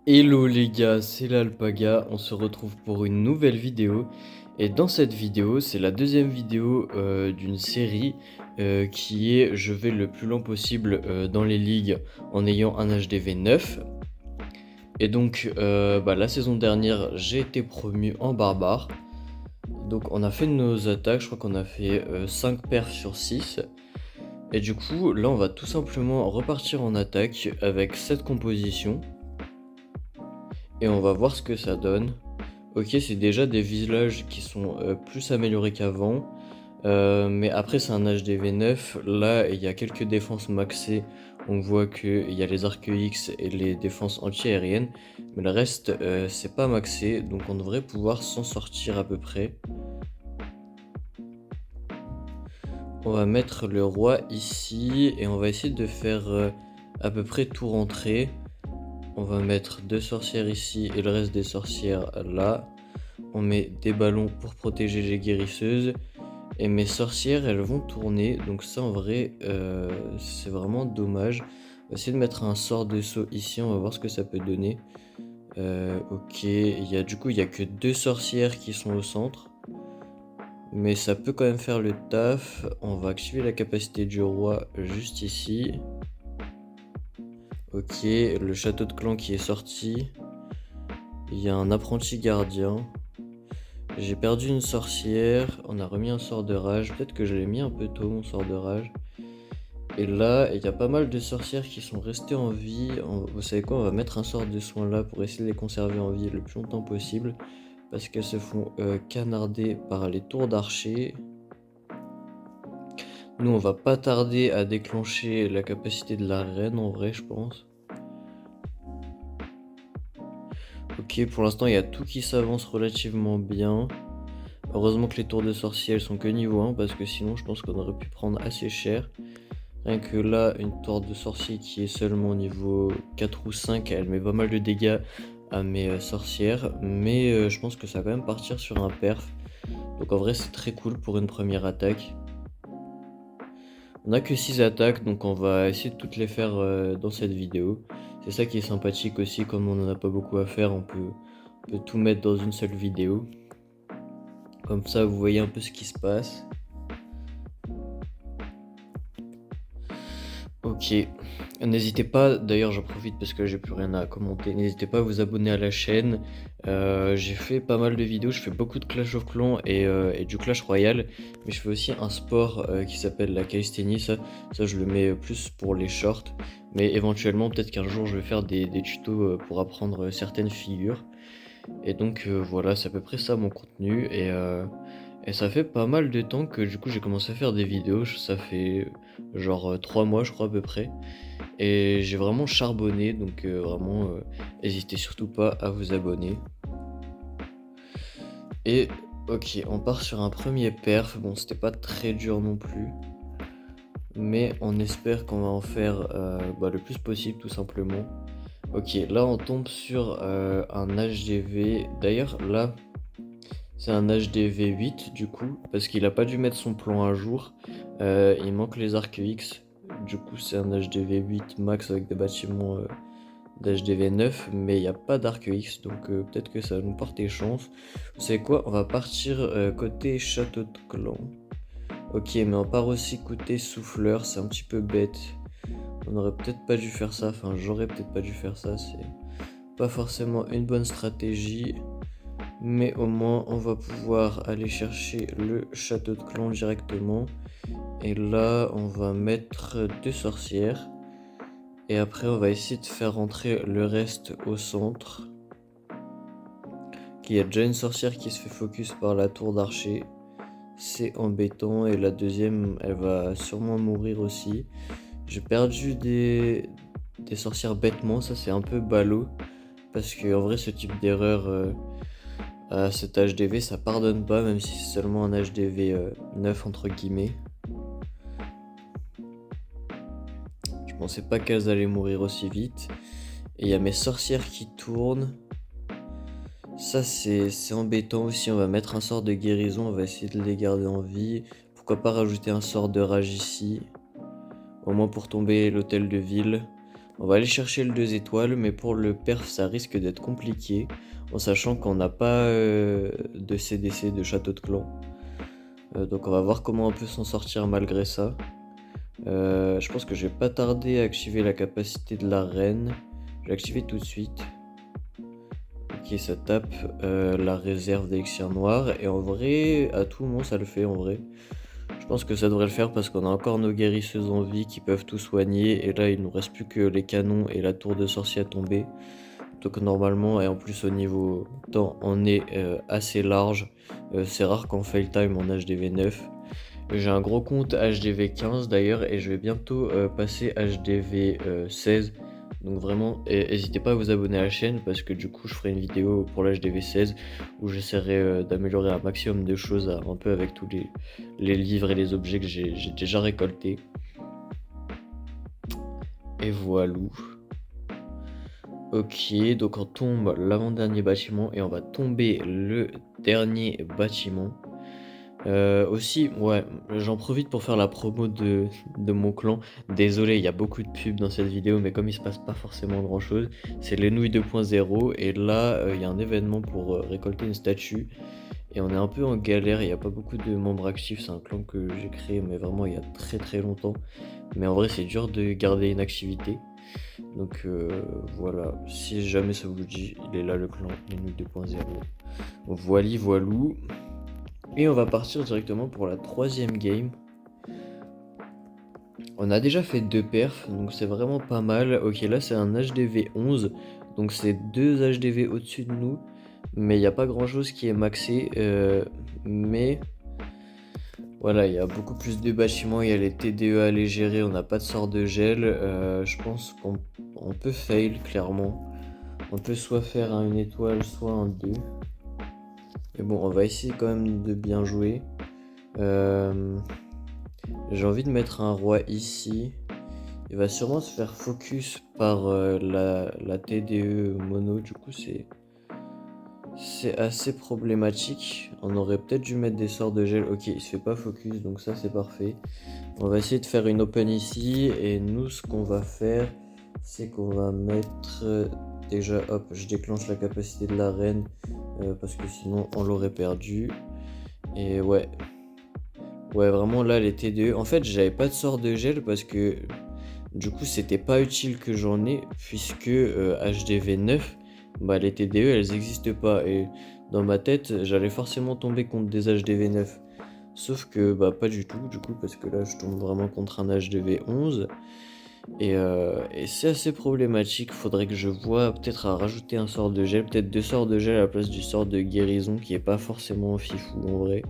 Hello les gars, c'est l'Alpaga, on se retrouve pour une nouvelle vidéo et dans cette vidéo c'est la deuxième vidéo d'une série qui est je vais le plus lent possible dans les ligues en ayant un HDV 9 et donc la saison dernière j'ai été promu en barbare, donc on a fait nos attaques, je crois qu'on a fait 5 perfs sur 6 et du coup là on va tout simplement repartir en attaque avec cette composition et on va voir ce que ça donne. Ok, c'est déjà des villages qui sont plus améliorés qu'avant. Mais après, c'est un HDV 9. Là, il y a quelques défenses maxées. On voit qu'il y a les arcs X et les défenses anti-aériennes. Mais le reste, c'est pas maxé. Donc on devrait pouvoir s'en sortir à peu près. On va mettre le roi ici. Et on va essayer de faire à peu près tout rentrer. On va mettre 2 sorcières ici et le reste des sorcières là. On met des ballons pour protéger les guérisseuses. Et mes sorcières, elles vont tourner. Donc ça, en vrai, c'est vraiment dommage. On va essayer de mettre un sort de saut ici. On va voir ce que ça peut donner. Ok, il y a que 2 sorcières qui sont au centre. Mais ça peut quand même faire le taf. On va activer la capacité du roi juste ici. Ok, le château de clan qui est sorti. Il y a un apprenti gardien. J'ai perdu une sorcière, on a remis un sort de rage, peut-être que je l'ai mis un peu tôt mon sort de rage. Et là, il y a pas mal de sorcières qui sont restées en vie. Vous savez quoi, on va mettre un sort de soin là pour essayer de les conserver en vie le plus longtemps possible. Parce qu'elles se font canarder par les tours d'archer. Nous, on va pas tarder à déclencher la capacité de la reine en vrai, je pense. Ok, pour l'instant, il y a tout qui s'avance relativement bien. Heureusement que les tours de sorciers elles sont que niveau 1 parce que sinon je pense qu'on aurait pu prendre assez cher. Rien que là, une tour de sorcier qui est seulement niveau 4 ou 5, elle met pas mal de dégâts à mes sorcières. Mais je pense que ça va quand même partir sur un perf. Donc en vrai c'est très cool pour une première attaque. On a que 6 attaques donc on va essayer de toutes les faire dans cette vidéo. C'est ça qui est sympathique aussi, comme on en a pas beaucoup à faire, on peut tout mettre dans une seule vidéo. Comme ça vous voyez un peu ce qui se passe. Ok, n'hésitez pas, d'ailleurs j'en profite parce que j'ai plus rien à commenter, n'hésitez pas à vous abonner à la chaîne. J'ai fait pas mal de vidéos, je fais beaucoup de Clash of Clans et du Clash Royale, mais je fais aussi un sport qui s'appelle la calisthénie, ça je le mets plus pour les shorts, mais éventuellement peut-être qu'un jour je vais faire des tutos pour apprendre certaines figures. Et donc voilà, c'est à peu près ça mon contenu et ça fait pas mal de temps que du coup j'ai commencé à faire des vidéos, ça fait genre 3 mois je crois à peu près. Et j'ai vraiment charbonné, donc vraiment n'hésitez surtout pas à vous abonner. Et ok, on part sur un premier perf, bon c'était pas très dur non plus. Mais on espère qu'on va en faire le plus possible tout simplement. Ok, là on tombe sur un HDV, d'ailleurs là c'est un HDV 8 du coup, parce qu'il a pas dû mettre son plan à jour. Il manque les arcs X, du coup c'est un HDV 8 max avec des bâtiments d'HDV 9, mais il n'y a pas d'arc X, donc peut-être que ça va nous porter chance. Vous savez quoi, on va partir côté château de clan. Ok, mais on part aussi côté souffleur, c'est un petit peu bête. On aurait peut-être pas dû faire ça, enfin j'aurais peut-être pas dû faire ça, c'est pas forcément une bonne stratégie. Mais au moins on va pouvoir aller chercher le château de clan directement. Et là on va mettre 2 sorcières. Et après on va essayer de faire rentrer le reste au centre. Il y a déjà une sorcière qui se fait focus par la tour d'archer. C'est embêtant et la deuxième elle va sûrement mourir aussi. J'ai perdu des sorcières bêtement, ça c'est un peu ballot. Parce que en vrai ce type d'erreur à cet HDV ça pardonne pas, même si c'est seulement un HDV 9 entre guillemets. Je pensais pas qu'elles allaient mourir aussi vite. Et il y a mes sorcières qui tournent. Ça c'est embêtant aussi, on va mettre un sort de guérison, on va essayer de les garder en vie. Pourquoi pas rajouter un sort de rage ici, au moins pour tomber l'hôtel de ville. On va aller chercher le 2 étoiles, mais pour le perf, ça risque d'être compliqué, en sachant qu'on n'a pas de CDC, de château de clan. Donc on va voir comment on peut s'en sortir malgré ça. Je pense que je vais pas tarder à activer la capacité de la reine. Je vais l'activer tout de suite. Ok, ça tape la réserve d'élixir noir. Et en vrai, à tout moment, ça le fait en vrai. Je pense que ça devrait le faire parce qu'on a encore nos guérisseuses en vie qui peuvent tout soigner. Et là, il nous reste plus que les canons et la tour de sorcier à tomber. Donc normalement, et en plus au niveau temps, on est assez large. C'est rare qu'en fail time on HDV 9. J'ai un gros compte HDV 15 d'ailleurs et je vais bientôt passer HDV 16. Donc vraiment, n'hésitez pas à vous abonner à la chaîne parce que du coup je ferai une vidéo pour l'HDV 16 où j'essaierai d'améliorer un maximum de choses un peu avec tous les livres et les objets que j'ai déjà récoltés. Et voilà. Ok, donc on tombe l'avant-dernier bâtiment et on va tomber le dernier bâtiment. Aussi, ouais, j'en profite pour faire la promo de mon clan. Désolé, il y a beaucoup de pubs dans cette vidéo, mais comme il se passe pas forcément grand chose, c'est les nouilles 2.0 et là, il y a un événement pour récolter une statue. Et on est un peu en galère, il n'y a pas beaucoup de membres actifs, c'est un clan que j'ai créé, mais vraiment il y a très très longtemps. Mais en vrai, c'est dur de garder une activité. Donc voilà, si jamais ça vous dit, il est là le clan, les nouilles 2.0. Voili voilou. Et on va partir directement pour la troisième game. On a déjà fait 2 perfs, donc c'est vraiment pas mal. Ok, là c'est un HDV 11, donc c'est 2 HDV au-dessus de nous. Mais il n'y a pas grand chose qui est maxé. Mais voilà, il y a beaucoup plus de bâtiments, il y a les TDE à les gérer, on n'a pas de sort de gel. Je pense qu'on peut fail clairement. On peut soit faire un 1 étoile, soit un 2. Mais bon, on va essayer quand même de bien jouer. J'ai envie de mettre un roi ici. Il va sûrement se faire focus par la TDE mono. Du coup, c'est assez problématique. On aurait peut-être dû mettre des sorts de gel. Ok, il se fait pas focus, donc ça c'est parfait. On va essayer de faire une open ici. Et nous, ce qu'on va faire, c'est qu'on va mettre... Déjà, hop, je déclenche la capacité de la reine. Parce que sinon, on l'aurait perdu. Et ouais. Ouais, vraiment là, les TDE. En fait, j'avais pas de sort de gel parce que du coup, c'était pas utile que j'en ai, puisque HDV 9, bah, les TDE, elles existent pas. Et dans ma tête, j'allais forcément tomber contre des HDV 9. Sauf que, bah, pas du tout, du coup, parce que là, je tombe vraiment contre un HDV 11. Et c'est assez problématique. Faudrait que je vois peut-être à rajouter un sort de gel, peut-être 2 sorts de gel à la place du sort de guérison, qui est pas forcément fifou en vrai.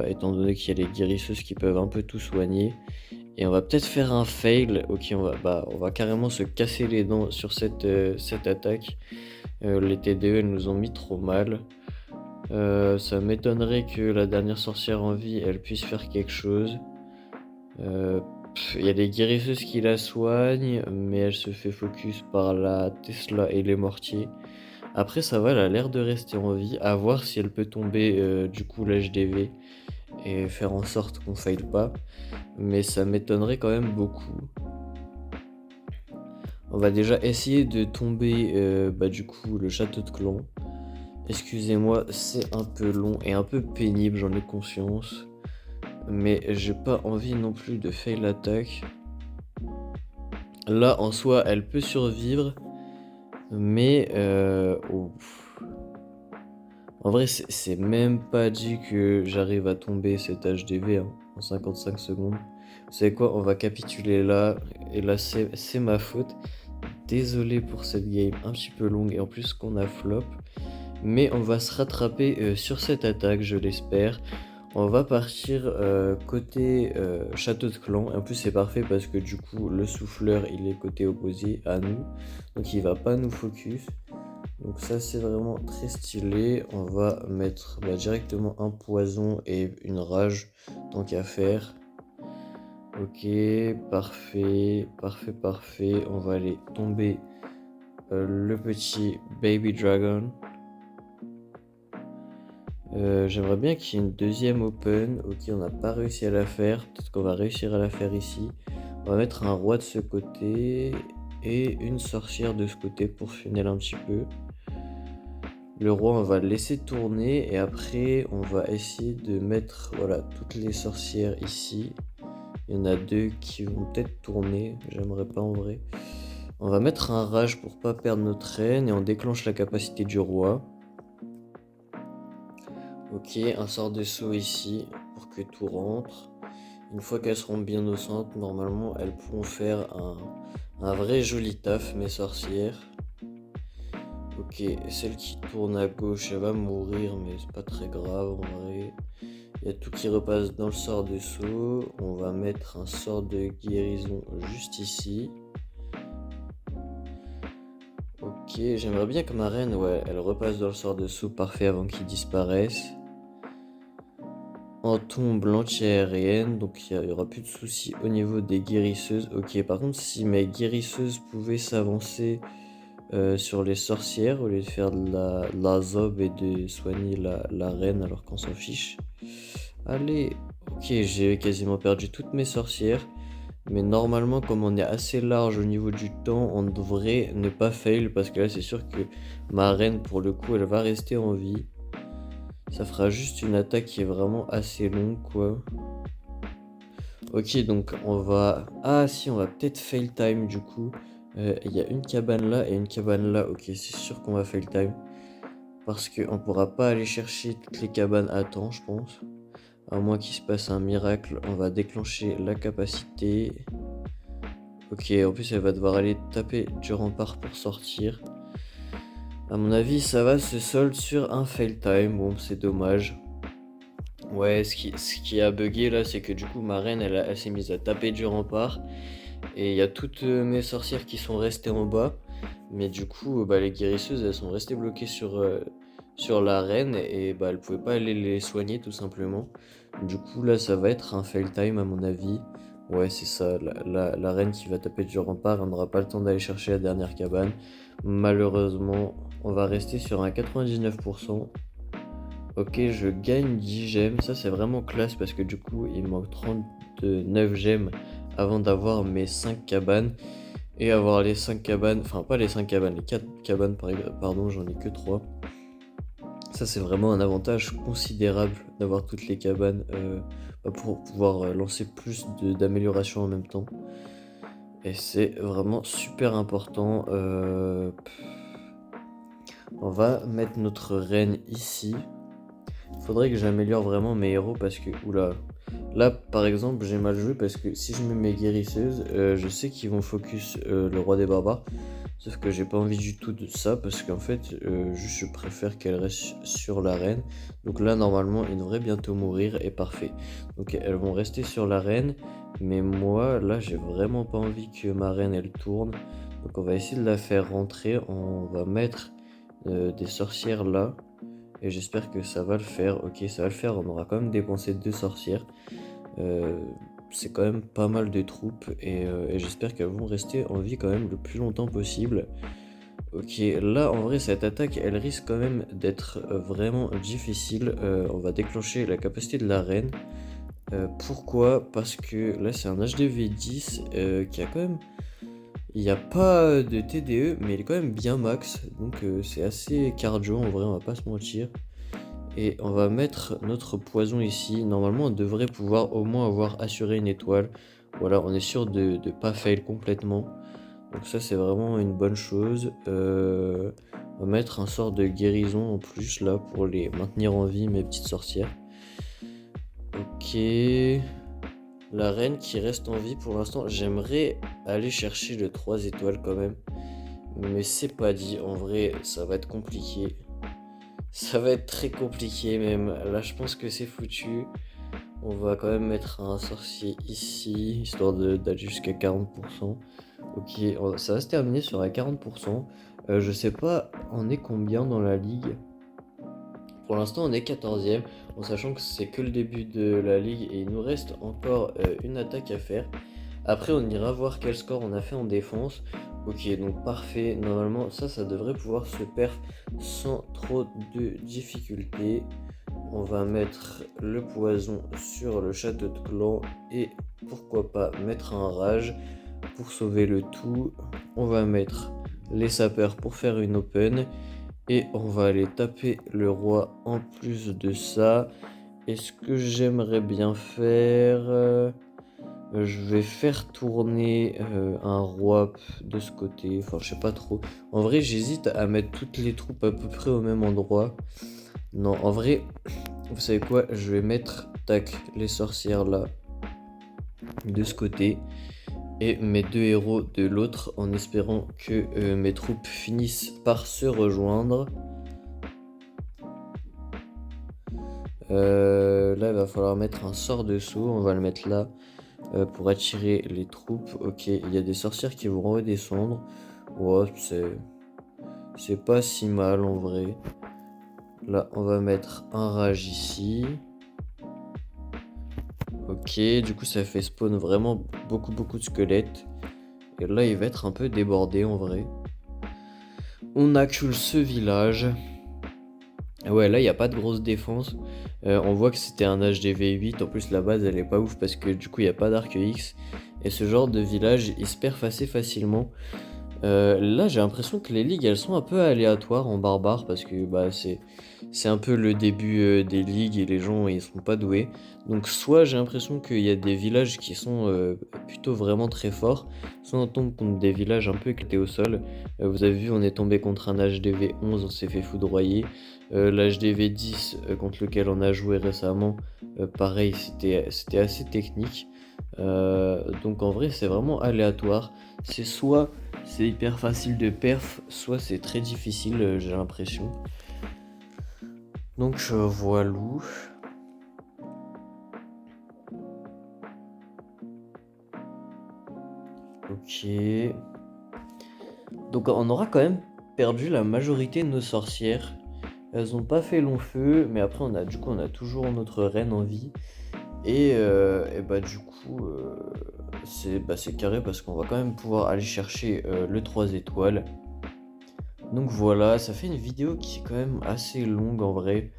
Étant donné qu'il y a les guérisseuses qui peuvent un peu tout soigner. Et on va peut-être faire un fail. Ok, on va carrément se casser les dents sur cette attaque. Les TDE, elles nous ont mis trop mal. Ça m'étonnerait que la dernière sorcière en vie, elle puisse faire quelque chose. Il y a les guérisseuses qui la soignent, mais elle se fait focus par la Tesla et les mortiers. Après, ça va, elle a l'air de rester en vie. À voir si elle peut tomber du coup l'HDV et faire en sorte qu'on faille pas. Mais ça m'étonnerait quand même beaucoup. On va déjà essayer de tomber du coup le château de clan. Excusez-moi, c'est un peu long et un peu pénible, j'en ai conscience. Mais j'ai pas envie non plus de fail l'attaque. Là en soi elle peut survivre. Mais en vrai c'est même pas dit que j'arrive à tomber cet HDV hein, en 55 secondes. Vous savez quoi, on va capituler là. Et là c'est ma faute. Désolé pour cette game un petit peu longue et en plus qu'on a flop. Mais on va se rattraper sur cette attaque, je l'espère. On va partir côté château de clan. Et en plus c'est parfait parce que du coup le souffleur il est côté opposé à nous. Donc il va pas nous focus. Donc ça c'est vraiment très stylé. On va mettre directement un poison et une rage tant qu'à faire. Ok, parfait, parfait, parfait. On va aller tomber le petit Baby Dragon. J'aimerais bien qu'il y ait une deuxième open. Ok, on n'a pas réussi à la faire. Peut-être qu'on va réussir à la faire ici. On va mettre un roi de ce côté et une sorcière de ce côté pour funnel un petit peu. Le roi, on va le laisser tourner et après, on va essayer de mettre voilà, toutes les sorcières ici. Il y en a 2 qui vont peut-être tourner, j'aimerais pas en vrai. On va mettre un rage pour pas perdre notre reine et on déclenche la capacité du roi. Ok, un sort de saut ici pour que tout rentre. Une fois qu'elles seront bien au centre, normalement elles pourront faire un vrai joli taf, mes sorcières. Ok, celle qui tourne à gauche, elle va mourir, mais c'est pas très grave en vrai. Il y a tout qui repasse dans le sort de saut. On va mettre un sort de guérison juste ici. Ok, j'aimerais bien que ma reine, ouais, elle repasse dans le sort de saut parfait avant qu'il disparaisse. En tombe l'anti-aérienne, donc il n'y aura plus de soucis au niveau des guérisseuses. Ok, par contre, si mes guérisseuses pouvaient s'avancer sur les sorcières au lieu de faire de la zob et de soigner la reine alors qu'on s'en fiche. Allez, ok, j'ai quasiment perdu toutes mes sorcières. Mais normalement, comme on est assez large au niveau du temps, on devrait ne pas fail parce que là, c'est sûr que ma reine, pour le coup, elle va rester en vie. Ça fera juste une attaque qui est vraiment assez longue, quoi. Ok, donc on va... Ah si, on va peut-être fail time, du coup. Il y a une cabane là et une cabane là. Ok, c'est sûr qu'on va fail time. Parce qu'on pourra pas aller chercher toutes les cabanes à temps, je pense. À moins qu'il se passe un miracle, on va déclencher la capacité. Ok, en plus elle va devoir aller taper du rempart pour sortir. À mon avis, ça va se solde sur un fail time. Bon, c'est dommage. Ouais, ce qui a bugué là, c'est que du coup, ma reine, elle s'est mise à taper du rempart. Et il y a toutes mes sorcières qui sont restées en bas. Mais du coup, bah, les guérisseuses, elles sont restées bloquées sur la reine. Et bah, elles pouvaient pas aller les soigner tout simplement. Du coup, là, ça va être un fail time à mon avis. Ouais, c'est ça. La reine qui va taper du rempart, on n'aura pas le temps d'aller chercher la dernière cabane. Malheureusement, on va rester sur un 99%. Ok, je gagne 10 gemmes, ça c'est vraiment classe parce que du coup il me manque 39 gemmes avant d'avoir mes 5 cabanes et avoir les 5 cabanes, enfin pas les 5 cabanes, les 4 cabanes pardon, j'en ai que 3. Ça c'est vraiment un avantage considérable d'avoir toutes les cabanes pour pouvoir lancer plus d'améliorations en même temps. Et c'est vraiment super important. On va mettre notre reine ici. Faudrait que j'améliore vraiment mes héros parce que, oula, là par exemple j'ai mal joué parce que si je mets mes guérisseuses, je sais qu'ils vont focus le roi des barbares. Sauf que j'ai pas envie du tout de ça parce qu'en fait, juste je préfère qu'elle reste sur l'arène. Donc là normalement il devrait bientôt mourir et parfait. Donc elles vont rester sur l'arène, mais moi là j'ai vraiment pas envie que ma reine elle tourne. Donc on va essayer de la faire rentrer, on va mettre des sorcières là. Et j'espère que ça va le faire. Ok, ça va le faire. On aura quand même dépensé 2 sorcières. Euh, c'est quand même pas mal de troupes. Et j'espère qu'elles vont rester en vie quand même le plus longtemps possible. Ok, là en vrai cette attaque elle risque quand même d'être vraiment difficile. On va déclencher la capacité de la reine. Pourquoi? Parce que là c'est un HDV 10 qui a quand même... Il n'y a pas de TDE mais il est quand même bien max. Donc c'est assez cardio en vrai, on va pas se mentir. Et on va mettre notre poison ici. Normalement, on devrait pouvoir au moins avoir assuré une étoile. Voilà, on est sûr de ne pas fail complètement. Donc ça, c'est vraiment une bonne chose. On va mettre un sort de guérison en plus, là, pour les maintenir en vie, mes petites sorcières. Ok. La reine qui reste en vie pour l'instant. J'aimerais aller chercher le 3 étoiles quand même. Mais c'est pas dit. En vrai, ça va être compliqué. Ça va être très compliqué même. Là, je pense que c'est foutu. On va quand même mettre un sorcier ici, histoire d'aller jusqu'à 40%. Ok, ça va se terminer sur un 40%. Je sais pas, on est combien dans la ligue? Pour l'instant, on est 14e, en sachant que c'est que le début de la ligue et il nous reste encore une attaque à faire. Après, on ira voir quel score on a fait en défense. Ok, donc parfait. Normalement, ça devrait pouvoir se perf sans trop de difficultés. On va mettre le poison sur le château de clan et pourquoi pas mettre un rage pour sauver le tout. On va mettre les sapeurs pour faire une open. Et on va aller taper le roi en plus de ça. Et ce que j'aimerais bien faire... je vais faire tourner un roi de ce côté. Enfin, je sais pas trop. En vrai, j'hésite à mettre toutes les troupes à peu près au même endroit. Non, en vrai, vous savez quoi? Je vais mettre, tac, les sorcières là, de ce côté. Et mes 2 héros de l'autre, en espérant que mes troupes finissent par se rejoindre. Là, il va falloir mettre un sort dessous. On va le mettre là pour attirer les troupes. Ok, il y a des sorcières qui vont redescendre. Ouais, c'est pas si mal en vrai. Là, on va mettre un rage ici. Ok, du coup, ça fait spawn vraiment beaucoup de squelettes. Et là, il va être un peu débordé en vrai. On accule ce village. Ouais, là, il n'y a pas de grosse défense. On voit que c'était un HDV 8. En plus, la base, elle est pas ouf parce que du coup, il n'y a pas d'arc X. Et ce genre de village, il se perd assez facilement. Là, j'ai l'impression que les ligues, elles sont un peu aléatoires en barbare parce que bah, c'est un peu le début des ligues et les gens, ils sont pas doués. Donc, soit j'ai l'impression qu'il y a des villages qui sont plutôt vraiment très forts, soit on tombe contre des villages un peu éclatés au sol. Vous avez vu, on est tombé contre un HDV 11, on s'est fait foudroyer. L'HDV 10 contre lequel on a joué récemment, pareil, c'était assez technique. Donc en vrai, c'est vraiment aléatoire. C'est soit c'est hyper facile de perf, soit c'est très difficile, j'ai l'impression. Donc voilà. Ok. Donc on aura quand même perdu la majorité de nos sorcières. Elles ont pas fait long feu, mais après on a toujours notre reine en vie. Et bah du coup c'est carré parce qu'on va quand même pouvoir aller chercher le 3 étoiles. Donc voilà, ça fait une vidéo qui est quand même assez longue en vrai.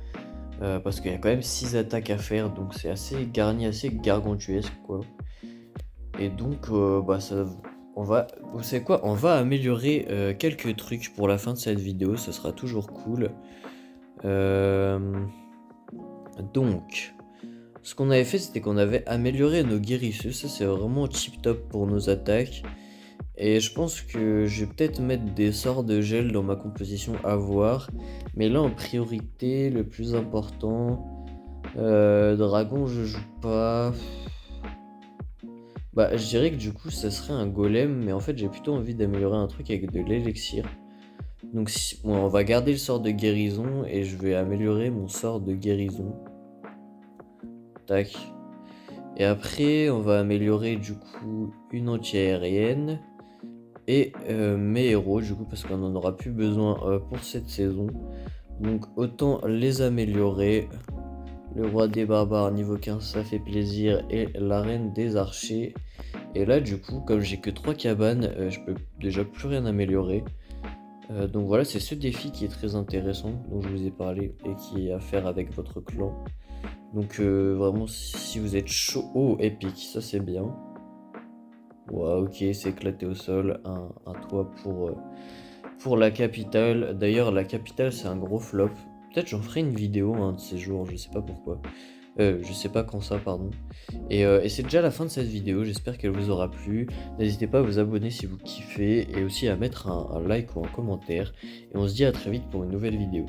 Parce qu'il y a quand même 6 attaques à faire, donc c'est assez garni, assez gargantuesque quoi. Et donc bah ça. Vous savez quoi? On va améliorer quelques trucs pour la fin de cette vidéo, ce sera toujours cool. Donc, ce qu'on avait fait, c'était qu'on avait amélioré nos guérisseurs. Ça, c'est vraiment tip top pour nos attaques. Et je pense que je vais peut-être mettre des sorts de gel dans ma composition à voir. Mais là, en priorité, le plus important, dragon, je joue pas. Bah, je dirais que du coup, ça serait un golem. Mais en fait, j'ai plutôt envie d'améliorer un truc avec de l'élixir. Donc, bon, on va garder le sort de guérison et je vais améliorer mon sort de guérison. Tac. Et après, on va améliorer du coup une anti-aérienne et mes héros du coup parce qu'on en aura plus besoin pour cette saison. Donc autant les améliorer. Le roi des barbares niveau 15, ça fait plaisir, et la reine des archers. Et là du coup, comme j'ai que 3 cabanes, je peux déjà plus rien améliorer. Donc voilà, c'est ce défi qui est très intéressant dont je vous ai parlé et qui est à faire avec votre clan. Donc vraiment, si vous êtes chaud, oh épique, ça c'est bien. Ouais, ok, c'est éclaté au sol, un toit pour la capitale. D'ailleurs, la capitale c'est un gros flop. Peut-être j'en ferai une vidéo un de ces jours, je sais pas pourquoi. Je sais pas quand ça, pardon. Et c'est déjà la fin de cette vidéo, j'espère qu'elle vous aura plu. N'hésitez pas à vous abonner si vous kiffez et aussi à mettre un like ou un commentaire. Et on se dit à très vite pour une nouvelle vidéo.